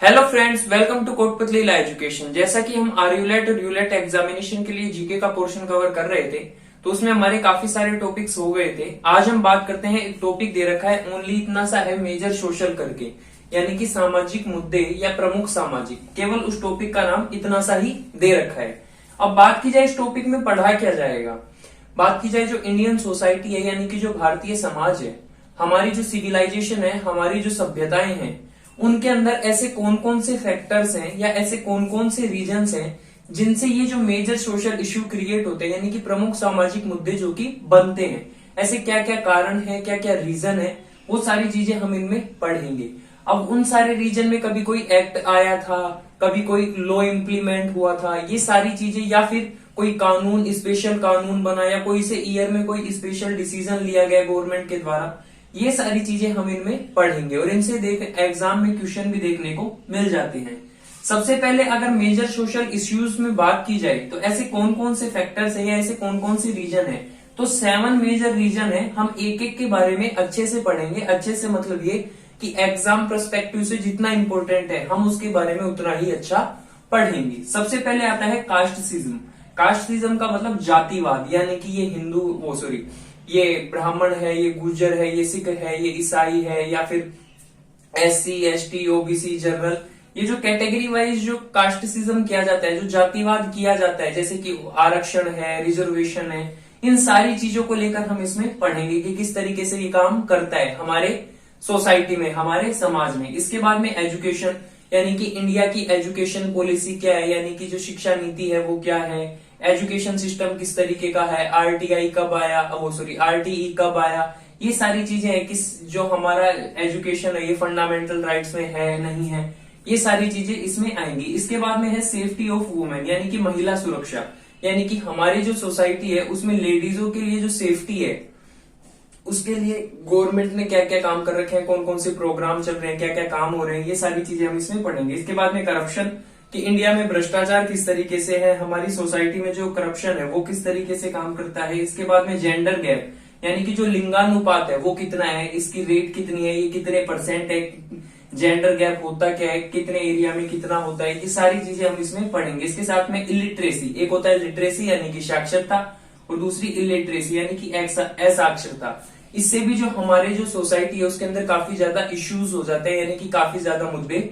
Hello friends, welcome to Kotputli ला education. जैसा कि हम आरयूलेट और यूलेट एग्जामिनेशन के लिए जीके का पोर्शन कवर कर रहे थे, तो उसमें हमारे काफी सारे टॉपिक्स हो गए थे। आज हम बात करते हैं, एक टॉपिक दे रखा है ओनली इतना सा है, मेजर सोशल करके, यानी कि सामाजिक मुद्दे या प्रमुख सामाजिक। केवल उस टॉपिक का नाम इतना सा ही दे रखा है। अब बात की जाए इस टॉपिक में पढ़ा क्या जाएगा। बात की जाए जो इंडियन सोसाइटी है, यानी कि जो भारतीय समाज है, हमारी जो सिविलाइजेशन है, हमारी जो सभ्यताएं हैं, उनके अंदर ऐसे कौन कौन से फैक्टर्स हैं या ऐसे कौन कौन से रीजन्स हैं जिनसे ये जो मेजर सोशल इश्यू क्रिएट होते हैं, यानी कि प्रमुख सामाजिक मुद्दे जो कि बनते हैं, ऐसे क्या क्या कारण है, क्या क्या रीजन है, वो सारी चीजें हम इनमें पढ़ेंगे। अब उन सारे रीजन में कभी कोई एक्ट आया था, कभी कोई लॉ इम्प्लीमेंट हुआ था, ये सारी चीजें, या फिर कोई कानून, स्पेशल कानून बना, या कोई से ईयर में कोई स्पेशल डिसीजन लिया गया गवर्नमेंट के द्वारा, ये सारी चीजें हम इनमें पढ़ेंगे और इनसे एग्जाम में क्वेश्चन भी देखने को मिल जाते हैं। सबसे पहले अगर मेजर सोशल इश्यूज में बात की जाए तो ऐसे कौन कौन से फैक्टर्स हैं या ऐसे कौन कौन से रीजन है, तो 7 मेजर रीजन है। हम एक एक के बारे में अच्छे से पढ़ेंगे। अच्छे से मतलब ये कि एग्जाम पर्सपेक्टिव से जितना इंपॉर्टेंट है हम उसके बारे में उतना ही अच्छा पढ़ेंगे। सबसे पहले आता है कास्टिज्म। कास्टिज्म का मतलब जातिवाद, यानी कि ये हिंदू ये ब्राह्मण है, ये गुर्जर है, ये सिख है, ये ईसाई है, या फिर SC ST OBC जनरल, ये जो कैटेगरी वाइज जो कास्टिज्म किया जाता है, जो जातिवाद किया जाता है, जैसे कि आरक्षण है, रिजर्वेशन है, इन सारी चीजों को लेकर हम इसमें पढ़ेंगे कि किस तरीके से ये काम करता है हमारे सोसाइटी में, हमारे समाज में। इसके बाद में एजुकेशन, यानी कि इंडिया की एजुकेशन पॉलिसी क्या है, यानी कि जो शिक्षा नीति है वो क्या है, एजुकेशन सिस्टम किस तरीके का है, RTI कब आया, RTE कब आया, ये सारी चीजें हैं। किस जो हमारा एजुकेशन है ये फंडामेंटल राइट्स में है नहीं है, ये सारी चीजें इसमें आएंगी। इसके बाद में है सेफ्टी ऑफ वुमेन, यानी कि महिला सुरक्षा, यानी कि हमारी जो सोसाइटी है उसमें लेडीजों के लिए जो सेफ्टी है उसके लिए गवर्नमेंट ने क्या क्या काम कर रखे हैं, कौन कौन से प्रोग्राम चल रहे हैं, क्या क्या काम हो रहे हैं, ये सारी चीजें हम इसमें पढ़ेंगे। इसके बाद में करप्शन, कि इंडिया में भ्रष्टाचार किस तरीके से है, हमारी सोसाइटी में जो करप्शन है वो किस तरीके से काम करता है। इसके बाद में जेंडर गैप, यानी कि जो लिंगानुपात है वो कितना है, इसकी रेट कितनी है, ये कितने % है, जेंडर गैप होता क्या है, कितने एरिया में कितना होता है, ये सारी चीजें हम इसमें पढ़ेंगे। इसके साथ में इलिटरेसी, एक होता है लिटरेसी यानी कि साक्षरता, और दूसरी इलिटरेसी यानी कि असाक्षरता। इससे भी जो हमारे जो सोसाइटी है उसके अंदर काफी ज्यादा इश्यूज हो जाते हैं, यानी कि काफी ज्यादा मुद्दे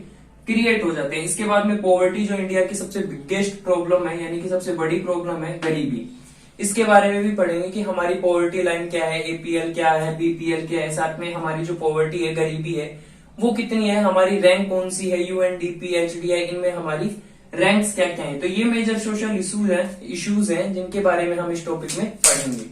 क्रिएट हो जाते हैं। इसके बाद में पॉवर्टी, जो इंडिया की सबसे बिगेस्ट प्रॉब्लम है, यानी कि सबसे बड़ी प्रॉब्लम है, गरीबी। इसके बारे में भी पढ़ेंगे कि हमारी पॉवर्टी लाइन क्या है, APL क्या है, BPL क्या है, साथ में हमारी जो पॉवर्टी है, गरीबी है, वो कितनी है, हमारी रैंक कौन सी है, UNDP HDI, इनमें हमारी रैंक्स क्या क्या है। तो ये मेजर सोशल इश्यूज हैं जिनके बारे में हम इस टॉपिक में पढ़ेंगे।